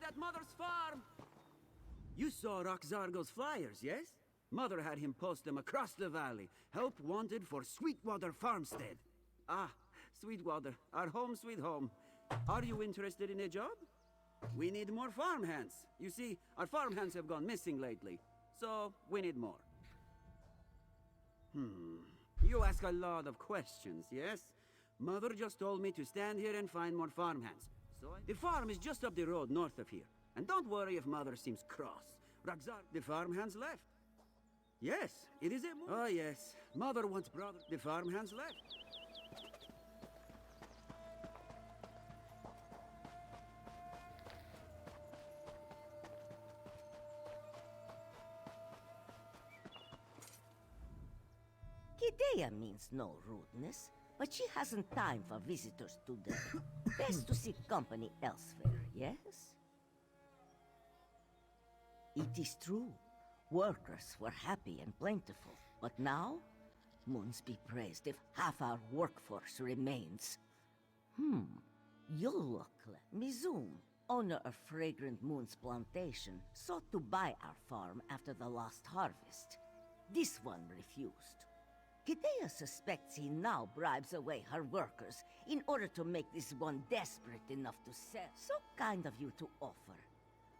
at Mother's farm! You saw Roxargo's flyers, yes? Mother had him post them across the valley. Help wanted for Sweetwater Farmstead. Ah, Sweetwater, our home sweet home. Are you interested in a job? We need more farmhands. You see, our farmhands have gone missing lately. So, we need more. You ask a lot of questions, yes? Mother just told me to stand here and find more farmhands. The farm is just up the road north of here. And don't worry if Mother seems cross. The farmhands left. Yes, it is a... Oh, yes. Mother wants brother... The farmhands left. Kidea means no rudeness, but she hasn't time for visitors today. Best to seek company elsewhere, yes? It is true. Workers were happy and plentiful, but now? Moons be praised if half our workforce remains. Yulokle Mizum, owner of Fragrant Moon's plantation, sought to buy our farm after the last harvest. This one refused. Kidea suspects he now bribes away her workers in order to make this one desperate enough to sell. So kind of you to offer.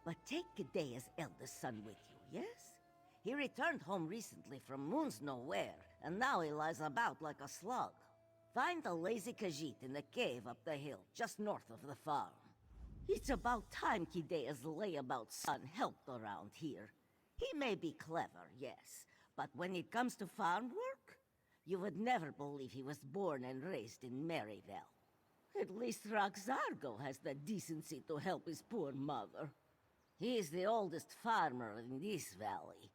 But take Kidea's eldest son with you, yes? He returned home recently from Moon's Nowhere, and now he lies about like a slug. Find the lazy Khajiit in the cave up the hill, just north of the farm. It's about time Kidea's layabout son helped around here. He may be clever, yes, but when it comes to farm work, you would never believe he was born and raised in Maryvale. At least Roxargo has the decency to help his poor mother. He is the oldest farmer in this valley.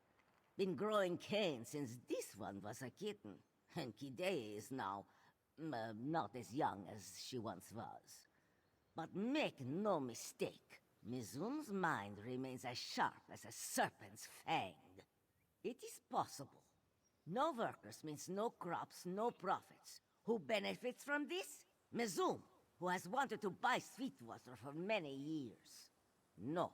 Been growing cane since this one was a kitten. And Kidea is now, not as young as she once was. But make no mistake, Mizum's mind remains as sharp as a serpent's fang. It is possible. No workers means no crops, no profits. Who benefits from this? Mizum, who has wanted to buy Sweetwater for many years. No.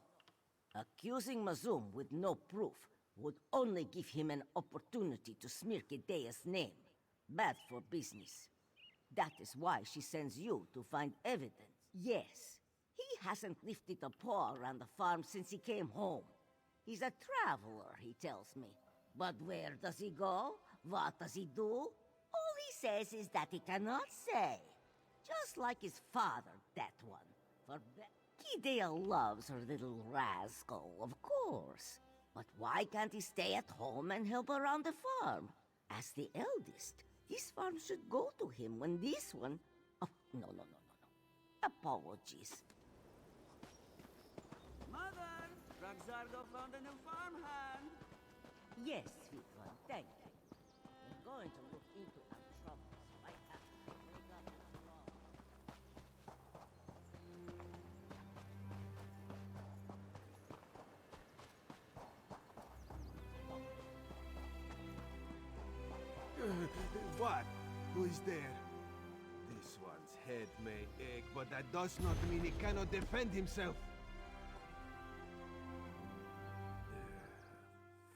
Accusing Mizum with no proof would only give him an opportunity to smear Kidea's name. Bad for business. That is why she sends you to find evidence. Yes, he hasn't lifted a paw around the farm since he came home. He's a traveler, he tells me. But where does he go? What does he do? All he says is that he cannot say. Just like his father, that one. For Kidea loves her little rascal, of course. But why can't he stay at home and help around the farm? As the eldest, this farm should go to him when this one... Oh, no. Apologies. Mother! Roxargo found a new farmhand! Yes, sweet one, thank you. We're going to look into our troubles right after we break up this law. What? Who is there? This one's head may ache, but that does not mean he cannot defend himself.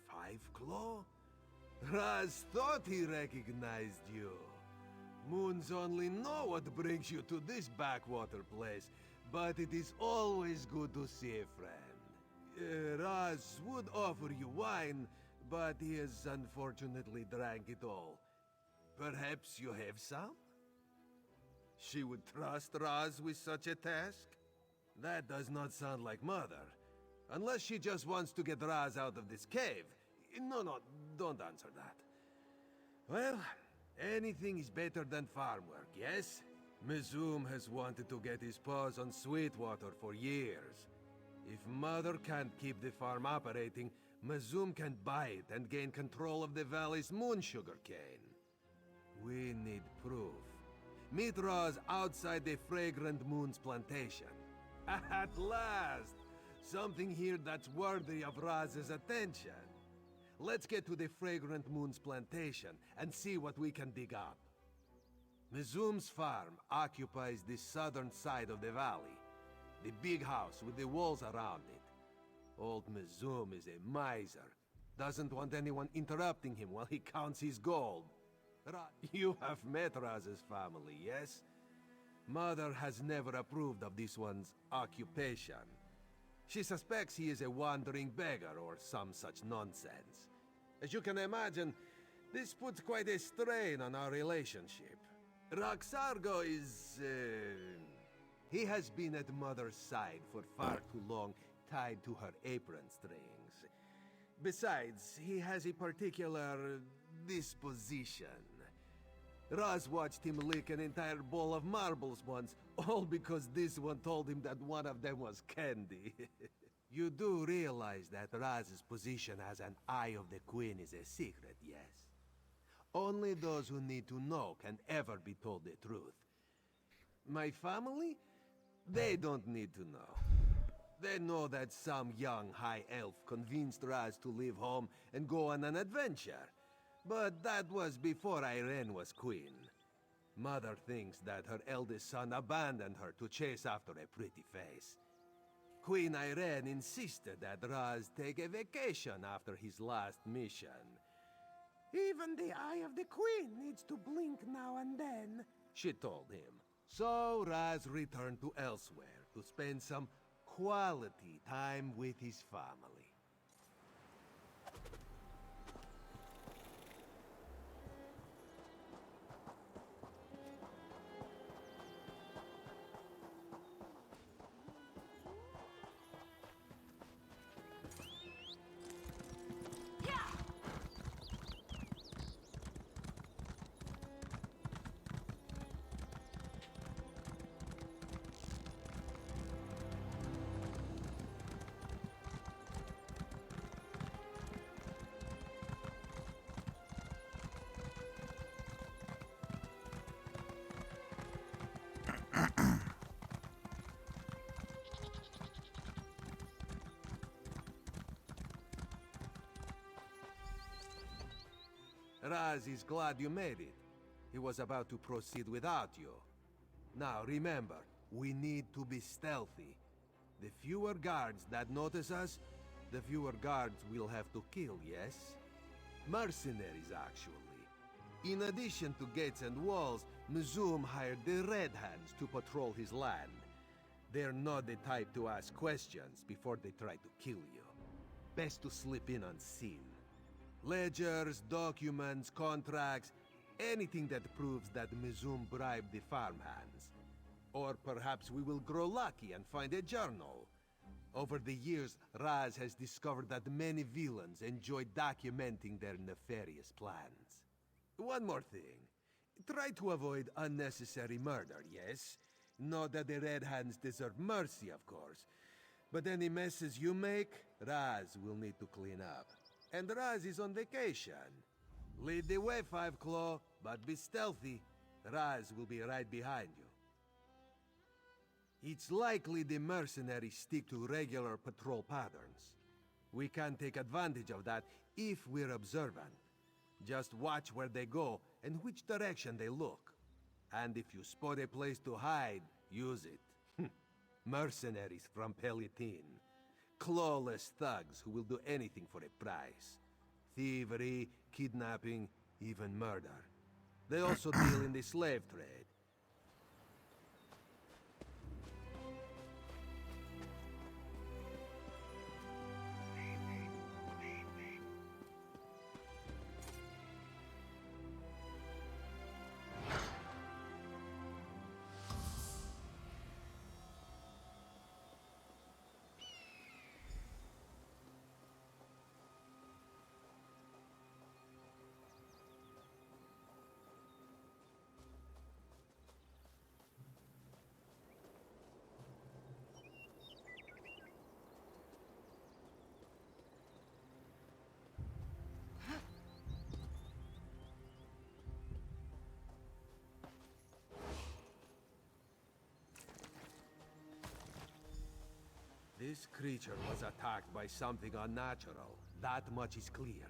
Five Claw? Raz thought he recognized you. Moons only know what brings you to this backwater place, but it is always good to see a friend. Raz would offer you wine, but he has unfortunately drank it all. Perhaps you have some? She would trust Raz with such a task? That does not sound like Mother. Unless she just wants to get Raz out of this cave. No, don't answer that. Well, anything is better than farm work, yes? Mizum has wanted to get his paws on Sweetwater for years. If Mother can't keep the farm operating, Mizum can buy it and gain control of the valley's moon sugar cane. We need proof. Meet Raz outside the Fragrant Moon's plantation. At last! Something here that's worthy of Raz's attention. Let's get to the Fragrant Moon's plantation and see what we can dig up. Mizum's farm occupies the southern side of the valley. The big house with the walls around it. Old Mizum is a miser. Doesn't want anyone interrupting him while he counts his gold. You have met Raz's family, yes? Mother has never approved of this one's occupation. She suspects he is a wandering beggar or some such nonsense. As you can imagine, this puts quite a strain on our relationship. Roxargo is... he has been at Mother's side for far too long, tied to her apron strings. Besides, he has a particular disposition. Raz watched him lick an entire bowl of marbles once, all because this one told him that one of them was candy. You do realize that Raz's position as an Eye of the Queen is a secret, yes? Only those who need to know can ever be told the truth. My family? They don't need to know. They know that some young high elf convinced Raz to leave home and go on an adventure. But that was before Irene was queen. Mother thinks that her eldest son abandoned her to chase after a pretty face. Queen Irene insisted that Raz take a vacation after his last mission. Even the Eye of the Queen needs to blink now and then, she told him. So Raz returned to elsewhere to spend some quality time with his family. Raz is glad you made it. He was about to proceed without you. Now remember, we need to be stealthy. The fewer guards that notice us, the fewer guards we'll have to kill, yes? Mercenaries, actually. In addition to gates and walls, Mizum hired the Red Hands to patrol his land. They're not the type to ask questions before they try to kill you. Best to slip in unseen. Ledgers, documents, contracts, anything that proves that Mizum bribed the farmhands. Or perhaps we will grow lucky and find a journal. Over the years, Raz has discovered that many villains enjoy documenting their nefarious plans. One more thing. Try to avoid unnecessary murder, yes? Not that the Red Hands deserve mercy, of course. But any messes you make, Raz will need to clean up. And Raz is on vacation. Lead the way, Five Claw, but be stealthy. Raz will be right behind you. It's likely the mercenaries stick to regular patrol patterns. We can take advantage of that if we're observant. Just watch where they go and which direction they look. And if you spot a place to hide, use it. Mercenaries from Pelitin. Clawless thugs who will do anything for a price. Thievery, kidnapping, even murder. They also deal in the slave trade. This creature was attacked by something unnatural. That much is clear.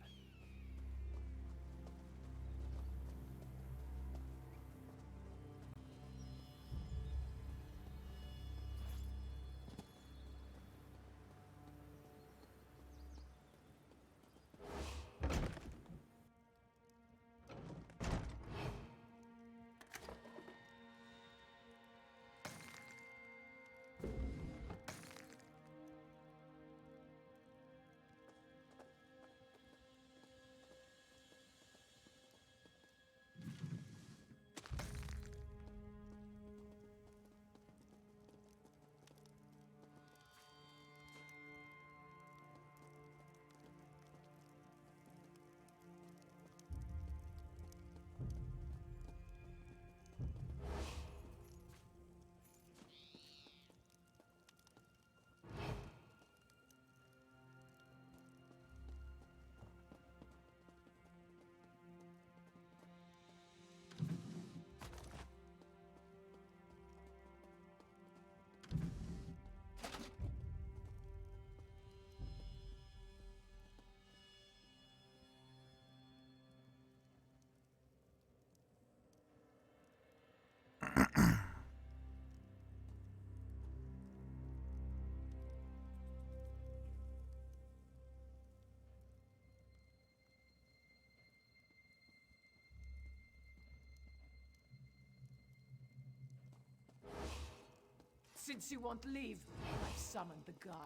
Since she won't leave, I've summoned the guard.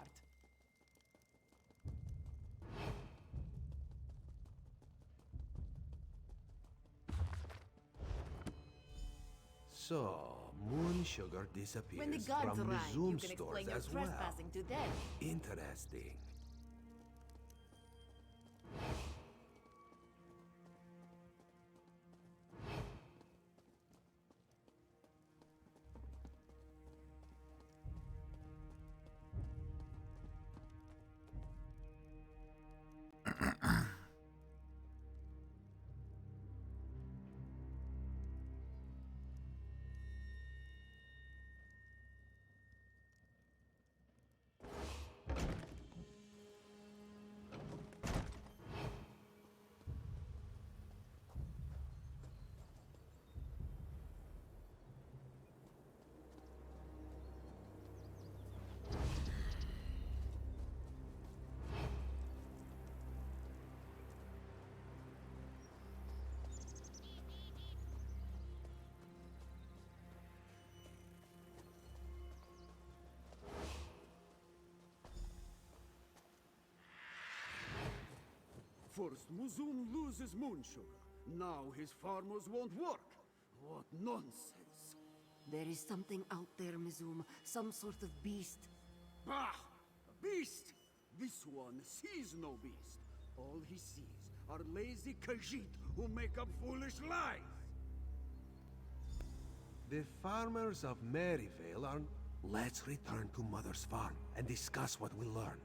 So, Moon Sugar disappears When the guards from the arrive, Zoom you can stores explain your as well. trespassing to them. Interesting. First, Muzum loses Moon Sugar. Now his farmers won't work. What nonsense. There is something out there, Mizum. Some sort of beast. Bah! A beast! This one sees no beast. All he sees are lazy Khajiit who make up foolish lies. The farmers of Maryvale are... Let's return to Mother's farm and discuss what we learned.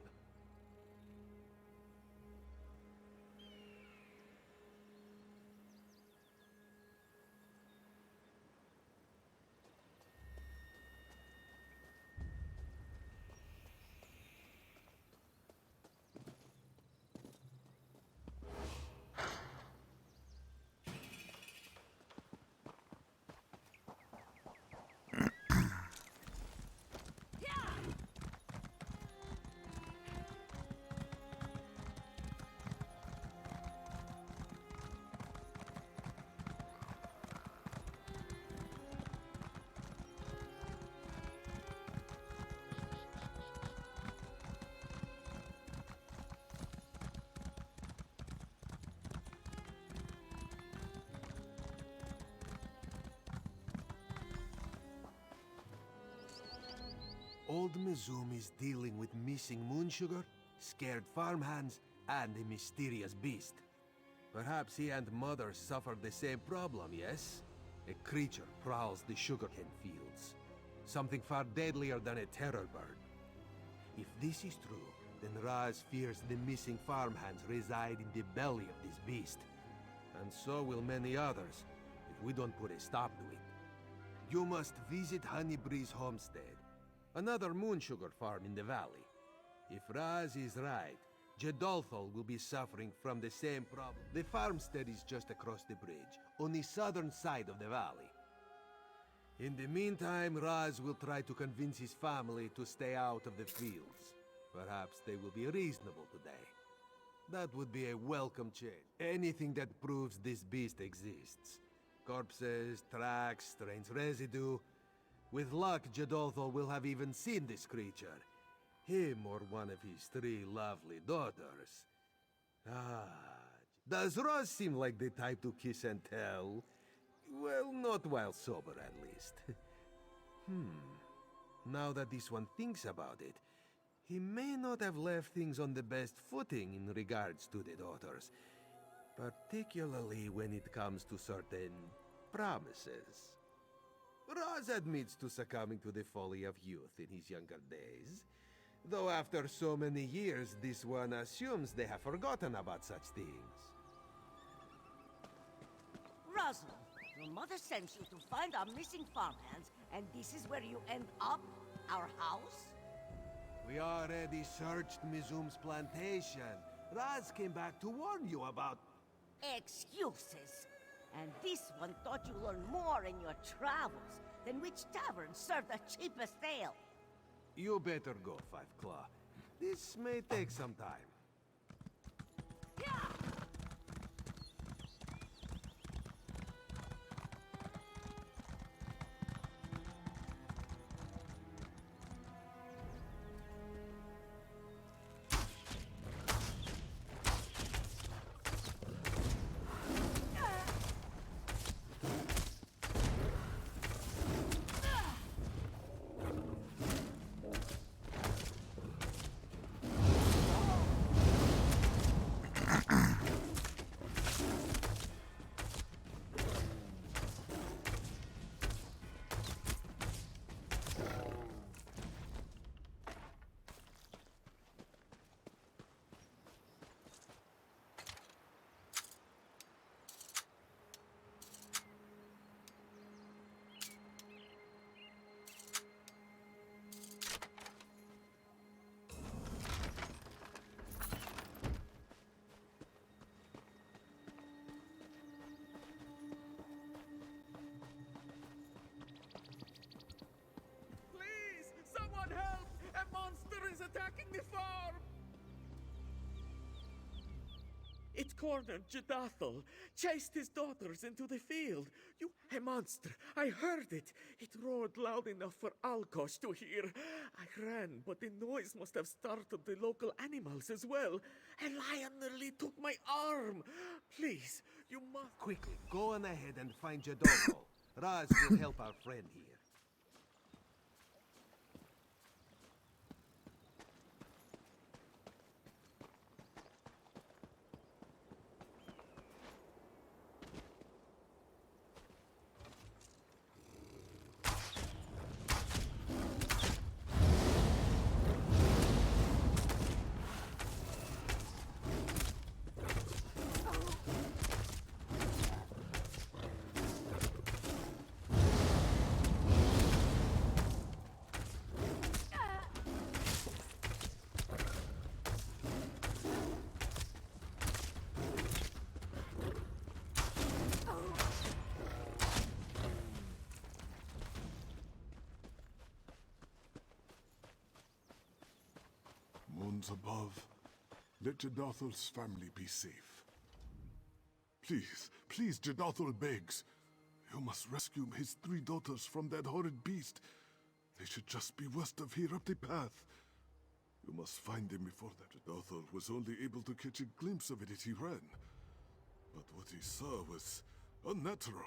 Old Mizum is dealing with missing Moon Sugar, scared farmhands, and a mysterious beast. Perhaps he and Mother suffered the same problem, yes? A creature prowls the sugarcane fields. Something far deadlier than a terror bird. If this is true, then Raz fears the missing farmhands reside in the belly of this beast. And so will many others, if we don't put a stop to it. You must visit Honeybreeze Homestead, another Moon Sugar farm in the valley. If Raz is right, Jedolthal will be suffering from the same problem. The farmstead is just across the bridge, on the southern side of the valley. In the meantime, Raz will try to convince his family to stay out of the fields. Perhaps they will be reasonable today. That would be a welcome change. Anything that proves this beast exists. Corpses, tracks, strange residue. With luck, Jedolthal will have even seen this creature. Him or one of his 3 lovely daughters. Ah, does Ross seem like the type to kiss and tell? Well, not while sober, at least. Now that this one thinks about it, he may not have left things on the best footing in regards to the daughters, particularly when it comes to certain promises. Roz admits to succumbing to the folly of youth in his younger days, though after so many years, this one assumes they have forgotten about such things. Rosalind, your mother sends you to find our missing farmhands, and this is where you end up? Our house? We already searched Mizum's plantation. Raz came back to warn you about... Excuses. And this one thought you learned more in your travels than which tavern served the cheapest ale. You better go, Five Claw. This may take some time. attacking the farm! It cornered Jedathel, chased his daughters into the field. A monster! I heard it! It roared loud enough for Alkosh to hear. I ran, but the noise must have startled the local animals as well. A lion nearly took my arm! Please, you must... Quickly, go on ahead and find Jadoko. Raz will help our friend here. Moons above, let Jedathel's family be safe. Please, please, Jedathel begs. You must rescue his 3 daughters from that horrid beast. They should just be west of here up the path. You must find them before that. Jedathel was only able to catch a glimpse of it as he ran. But what he saw was unnatural.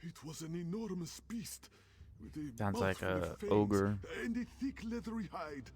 It was an enormous beast with a Sounds like mouthful a of fangs ogre. and a thick leathery hide.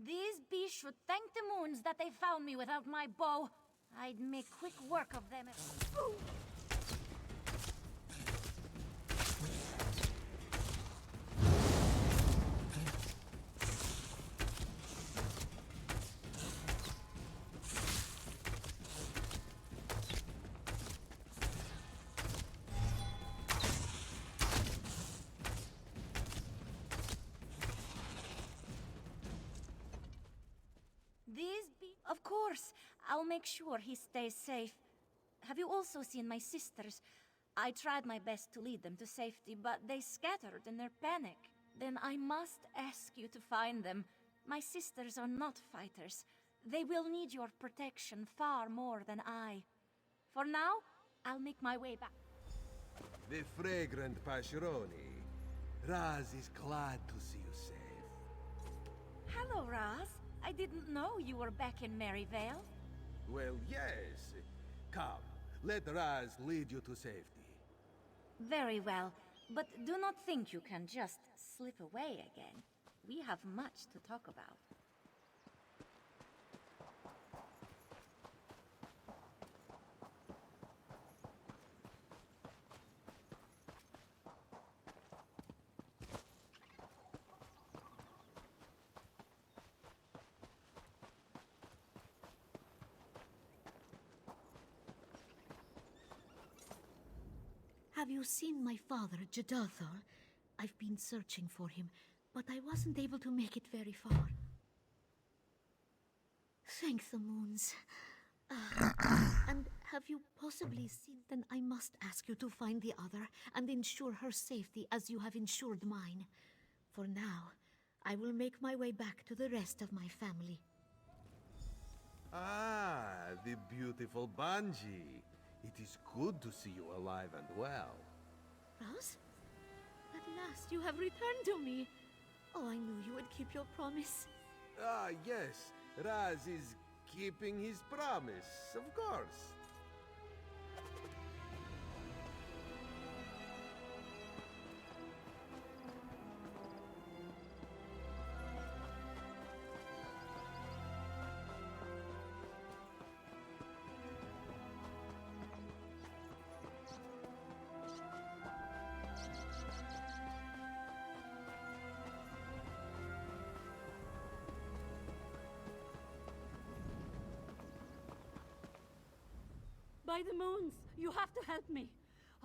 These beasts should thank the moons that they found me without my bow. I'd make quick work of them if... Ooh. Of course, I'll make sure he stays safe. Have you also seen my sisters? I tried my best to lead them to safety, but they scattered in their panic. Then I must ask you to find them. My sisters are not fighters. They will need your protection far more than I. For now, I'll make my way back. The fragrant Pashroni. Raz is glad to see you safe. Hello, Raz. I didn't know you were back in Maryvale. Well, yes. Come, let Raz lead you to safety. Very well, but do not think you can just slip away again. We have much to talk about. Have you seen my father, Jedathel? I've been searching for him, but I wasn't able to make it very far. Thank the moons. And have you possibly seen? Then I must ask you to find the other and ensure her safety as you have ensured mine. For now, I will make my way back to the rest of my family. Ah, the beautiful Banji. It is good to see you alive and well. Raz? At last you have returned to me. Oh, I knew you would keep your promise. Ah, yes. Raz is keeping his promise, of course. By the moons, you have to help me.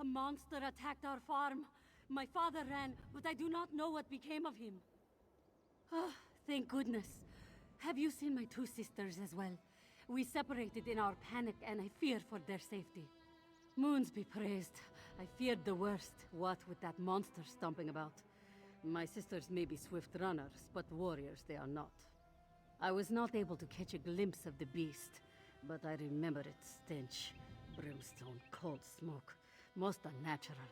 A monster attacked our farm. My father ran, but I do not know what became of him. Ah, thank goodness. Have you seen my two sisters as well? We separated in our panic, and I fear for their safety. Moons be praised. I feared the worst, what with that monster stomping about. My sisters may be swift runners, but warriors they are not. I was not able to catch a glimpse of the beast, but I remember its stench. Brimstone, cold smoke, most unnatural.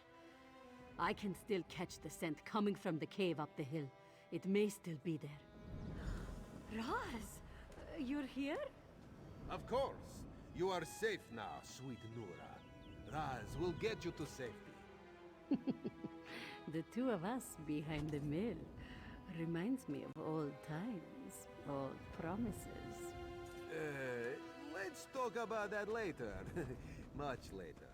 I can still catch the scent coming from the cave up the hill. It may still be there. Raz, you're here? Of course. You are safe now, sweet Nura. Raz will get you to safety. The two of us behind the mill reminds me of old times, old promises. Let's talk about that later. Much later.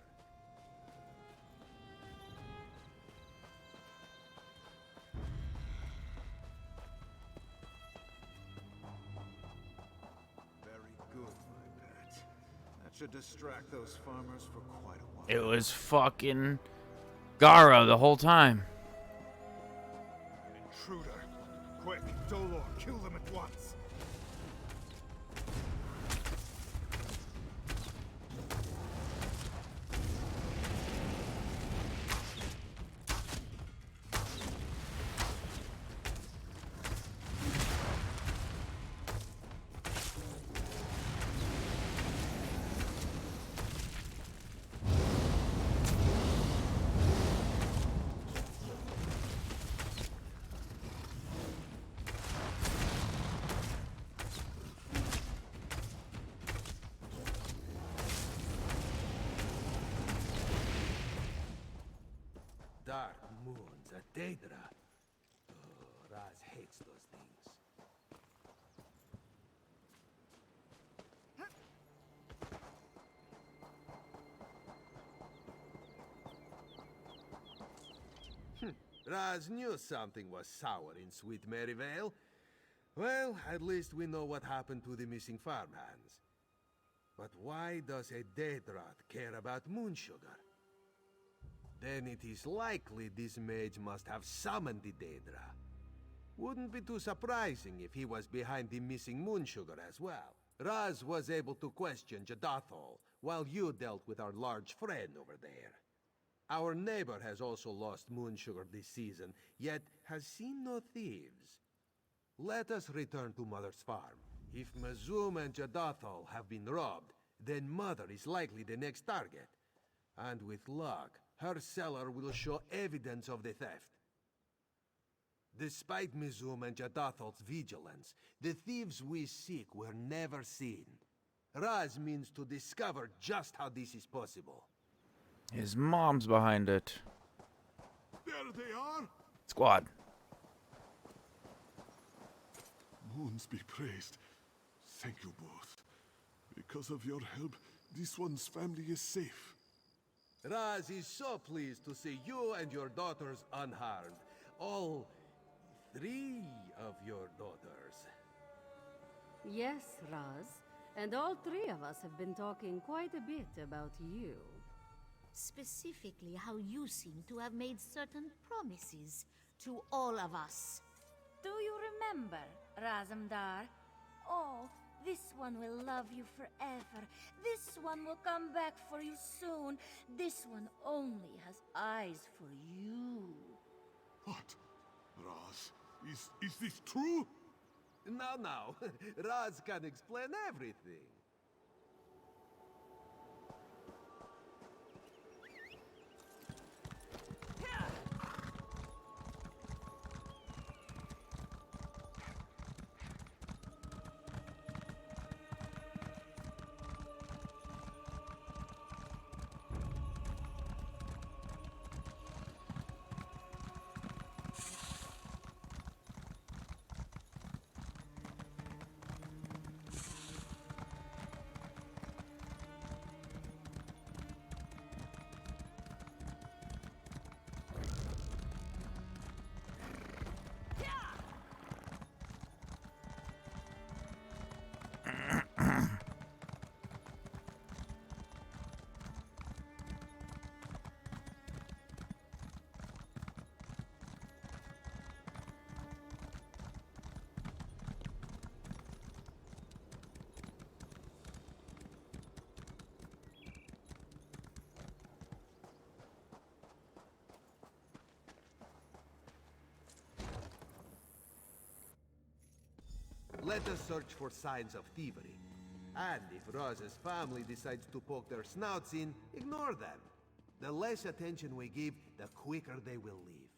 Very good, my pet. That should distract those farmers for quite a while. It was fucking Gara the whole time. An intruder. Quick, Dolor, kill them at once. Dark moons, a Daedra. Oh, Raz hates those things. Raz knew something was sour in Sweet Maryvale. Well, at least we know what happened to the missing farmhands. But why does a Daedra care about moon sugar? Then it is likely this mage must have summoned the Daedra. Wouldn't be too surprising if he was behind the missing moon sugar as well. Raz was able to question Jadathol, while you dealt with our large friend over there. Our neighbor has also lost moon sugar this season, yet has seen no thieves. Let us return to Mother's farm. If Mazum and Jadathol have been robbed, then Mother is likely the next target. And with luck, her cellar will show evidence of the theft. Despite Mizum and Jadathol's vigilance, the thieves we seek were never seen. Raz means to discover just how this is possible. His mom's behind it. There they are! Squad. Moons be praised. Thank you both. Because of your help, this one's family is safe. Raz is so pleased to see you and your daughters unharmed. All 3 of your daughters. Yes, Raz. And all 3 of us have been talking quite a bit about you. Specifically, how you seem to have made certain promises to all of us. Do you remember, Razamdar? Oh, this one will love you forever. This one will come back for you soon. This one only has eyes for you. What? Raz, is this true? Now, Raz can explain everything. Let us search for signs of thievery. And if Roz's family decides to poke their snouts in, ignore them. The less attention we give, the quicker they will leave.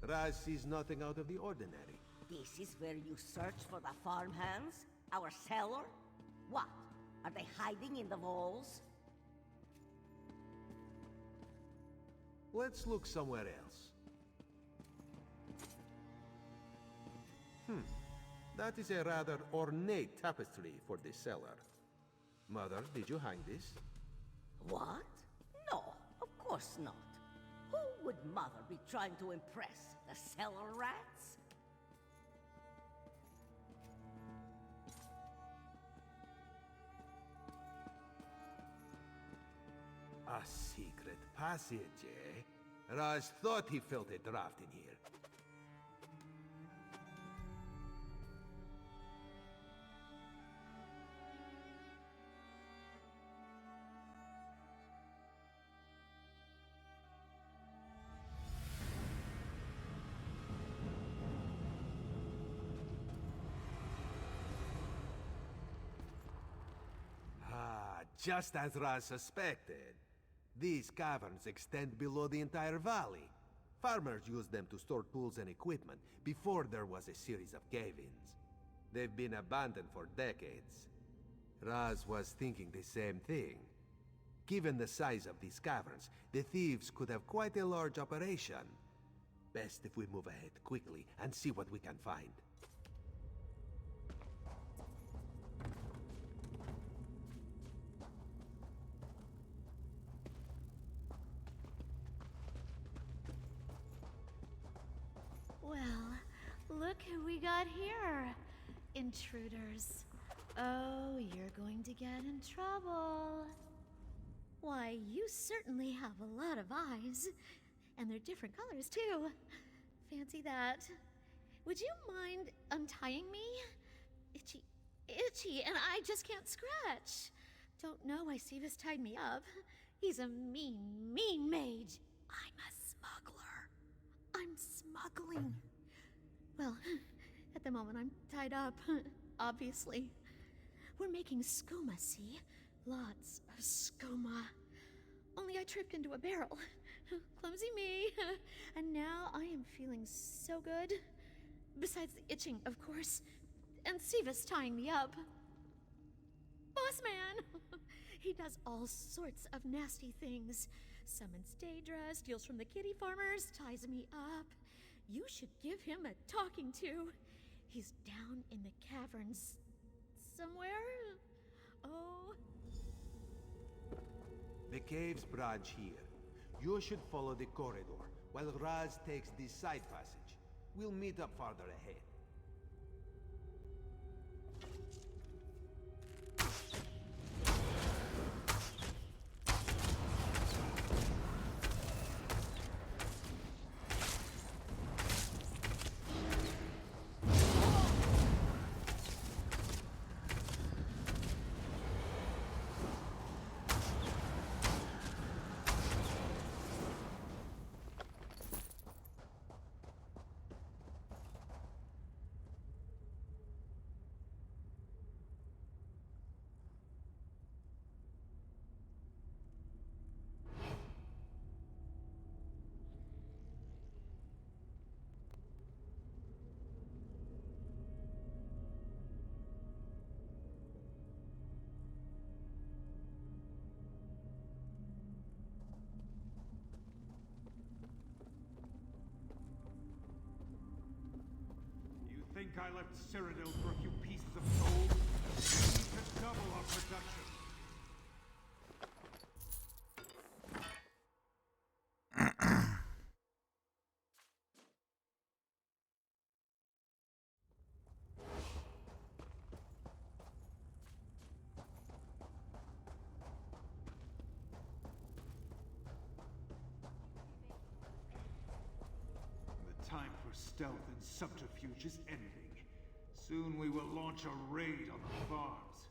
Raz sees nothing out of the ordinary. This is where you search for the farmhands? Our cellar? What? Are they hiding in the walls? Let's look somewhere else. That is a rather ornate tapestry for this cellar. Mother, did you hang this? What? No, of course not. Who would Mother be trying to impress? The cellar rats? A secret passage, eh? Raz thought he felt a draft in here. Just as Raz suspected. These caverns extend below the entire valley. Farmers used them to store tools and equipment before there was a series of cave-ins. They've been abandoned for decades. Raz was thinking the same thing. Given the size of these caverns, the thieves could have quite a large operation. Best if we move ahead quickly and see what we can find. Look who we got here. Intruders. Oh, you're going to get in trouble. Why, you certainly have a lot of eyes. And they're different colors, too. Fancy that. Would you mind untying me? Itchy, and I just can't scratch. Don't know why Sivas tied me up. He's a mean mage. I'm a smuggler. I'm smuggling. Well, at the moment I'm tied up, obviously. We're making skooma, see? Lots of skooma. Only I tripped into a barrel. Clumsy me. And now I am feeling so good. Besides the itching, of course. And Sivas tying me up. Boss man! He does all sorts of nasty things. Summons Daedra, steals from the kitty farmers, ties me up. You should give him a talking to. He's down in the caverns somewhere. Oh. The caves branch here. You should follow the corridor, while Raz takes this side passage. We'll meet up farther ahead. Think I left Cyrodiil for a few pieces of gold? We need to double our production. The time for stealth and subterfuge is ending. Soon we will launch a raid on the farms.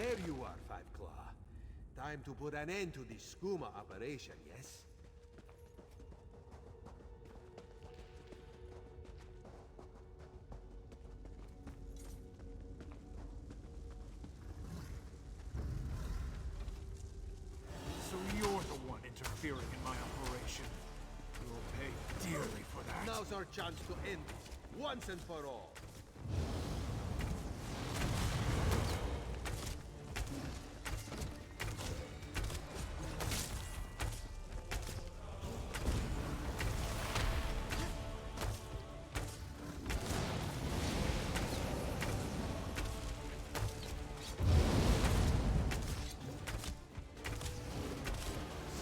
There you are, Five Claw. Time to put an end to this skooma operation, yes? So you're the one interfering in my operation. You'll pay dearly for that. Now's our chance to end this, once and for all.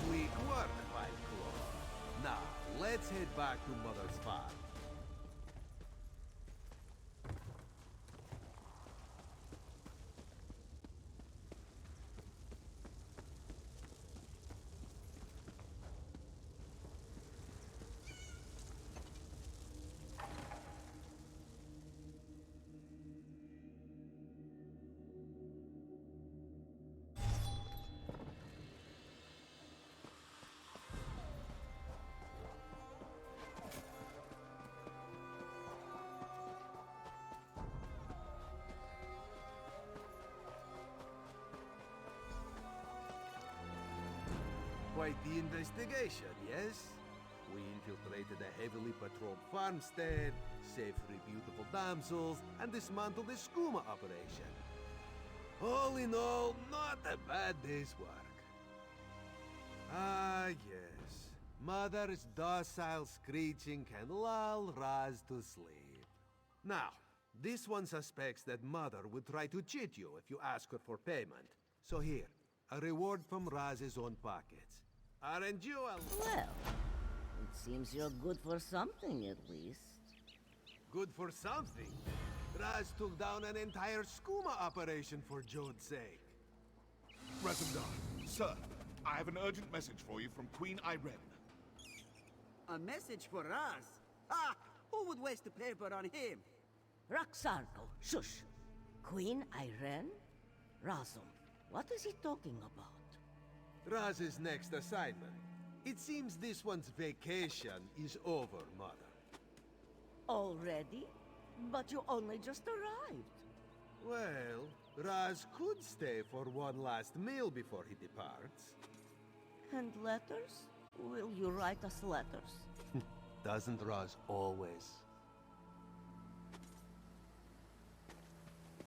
Sweet work, Five Claw. Now, let's head back to Mother's farm. Quite the investigation, yes? We infiltrated a heavily patrolled farmstead, saved 3 beautiful damsels, and dismantled the skooma operation. All in all, not a bad day's work. Ah, yes. Mother's docile screeching can lull Raz to sleep. Now, this one suspects that Mother would try to cheat you if you ask her for payment. So here, a reward from Raz's own pockets. Aren't you a... Well, it seems you're good for something, at least. Good for something? Raz took down an entire skooma operation for Jode's sake. Razendar, sir, I have an urgent message for you from Queen Irene. A message for us? Ah! Who would waste the paper on him? Roxargo, shush! Queen Irene? Razum, what is he talking about? Raz's next assignment. It seems this one's vacation is over, Mother. Already? But you only just arrived. Well, Raz could stay for one last meal before he departs. And letters? Will you write us letters? Doesn't Raz always?